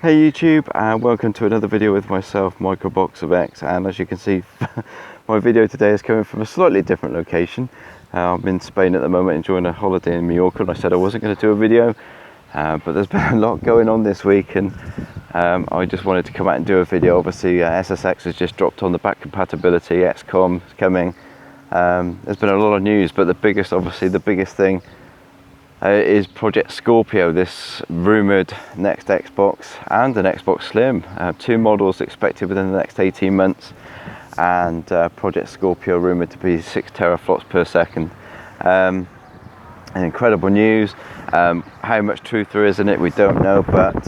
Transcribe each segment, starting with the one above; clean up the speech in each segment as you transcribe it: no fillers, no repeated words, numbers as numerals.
Hey YouTube, and welcome to another video with myself, Microbox of X. And as you can see, my video today is coming from a slightly different location. I'm in Spain at the moment enjoying a holiday in Majjorca, and I said I wasn't going to do a video, but there's been a lot going on this week, and I just wanted to come out and do a video. Obviously SSX has just dropped on the back compatibility, XCOM is coming. There's been a lot of news, but the biggest thing is Project Scorpio, this rumoured next Xbox and an Xbox Slim. Two models expected within the next 18 months, and Project Scorpio rumoured to be 6 teraflops per second. Incredible news. How much truth there is in it, we don't know, but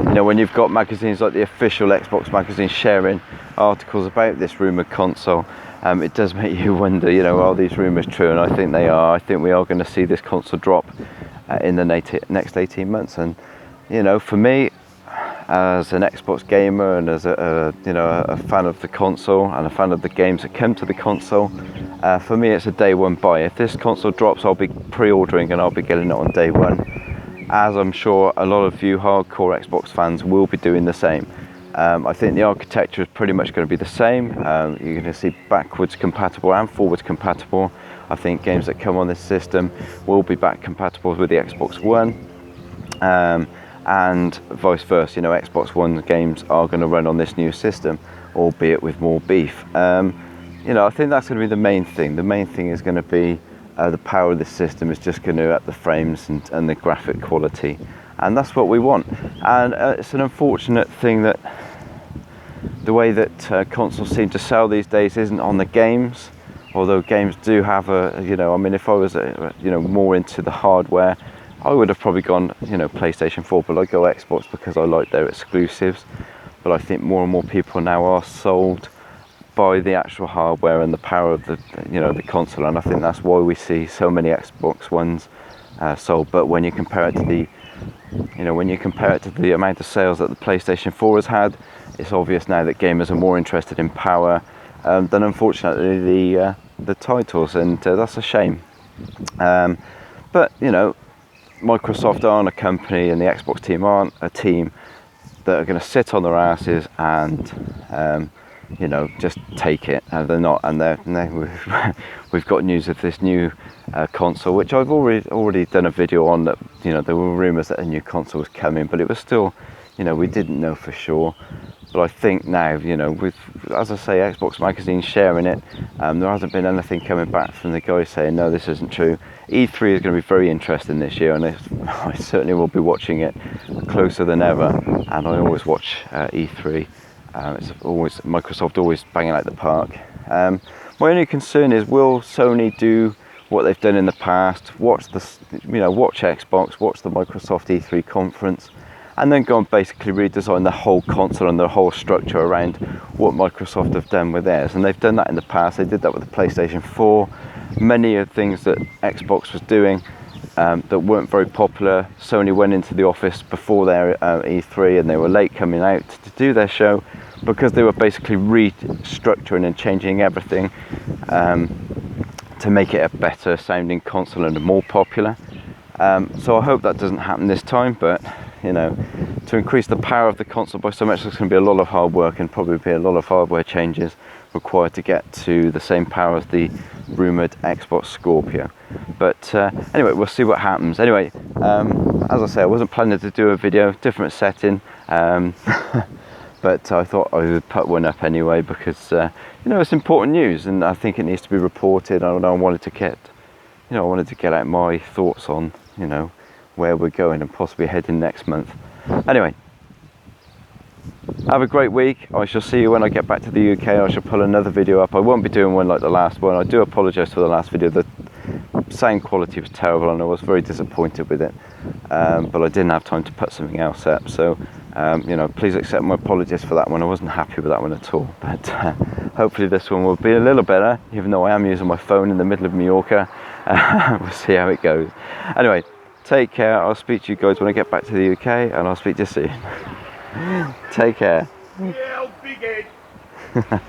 you know, when you've got magazines like the official Xbox magazine sharing articles about this rumoured console, it does make you wonder, you know, are these rumours true? And I think they are. I think we are going to see this console drop in the next 18 months. And, you know, for me, as an Xbox gamer and as a fan of the console and a fan of the games that come to the console, for me it's a day one buy. If this console drops, I'll be pre-ordering and I'll be getting it on day one, as I'm sure a lot of you hardcore Xbox fans will be doing the same. I think the architecture is pretty much going to be the same. You're going to see backwards compatible and forwards compatible. I think games that come on this system will be back compatible with the Xbox One, and vice versa. You know, Xbox One games are going to run on this new system, albeit with more beef. You know, I think that's going to be the main thing. The main thing is going to be the power of this system is just going to up the frames and the graphic quality. And that's what we want. And it's an unfortunate thing that the way that consoles seem to sell these days isn't on the games, although games do have a, you know, I mean, if I was, you know, more into the hardware, I would have probably gone, you know, PlayStation 4, but I go Xbox because I like their exclusives. But I think more and more people now are sold by the actual hardware and the power of the, you know, the console, and I think that's why we see so many Xbox Ones sold. But when you compare it to the, you know, when you compare it to the amount of sales that the PlayStation 4 has had, it's obvious now that gamers are more interested in power than, unfortunately, the titles, and that's a shame. But you know, Microsoft aren't a company, and the Xbox team aren't a team that are going to sit on their asses and you know, just take it. And they're not, and we've got news of this new console, which I've already done a video on. That, you know, there were rumours that a new console was coming, but it was still, you know, we didn't know for sure. But I think now, you know, with, as I say, Xbox magazine sharing it, there hasn't been anything coming back from the guys saying no, this isn't true. E3 is going to be very interesting this year, and I certainly will be watching it closer than ever. And I always watch E3. It's always Microsoft always banging out the park. My only concern is, will Sony do what they've done in the past? Watch Xbox, watch the Microsoft E3 conference, and then go and basically redesign the whole console and the whole structure around what Microsoft have done with theirs. And they've done that in the past. They did that with the PlayStation 4. Many of the things that Xbox was doing that weren't very popular, Sony went into the office before their E3, and they were late coming out to do their show because they were basically restructuring and changing everything to make it a better sounding console and a more popular. So I hope that doesn't happen this time, but you know, to increase the power of the console by so much, there's going to be a lot of hard work and probably be a lot of hardware changes required to get to the same power as the rumoured Xbox Scorpio. But anyway, we'll see what happens. Anyway, as I say, I wasn't planning to do a video, different setting, but I thought I would put one up anyway because you know, it's important news, and I think it needs to be reported. I wanted to get, you know, I wanted to get out my thoughts on, you know, where we're going and possibly heading next month. Anyway, have a great week. I shall see you when I get back to the UK. I shall pull another video up. I won't be doing one like the last one. I do apologise for the last video. The sound quality was terrible and I was very disappointed with it, but I didn't have time to put something else up. So you know, please accept my apologies for that one. I wasn't happy with that one at all, but hopefully this one will be a little better, even though I am using my phone in the middle of Majorca. We'll see how it goes. Anyway, take care. I'll speak to you guys when I get back to the UK, and I'll speak to you soon. Take care. Yeah, big head.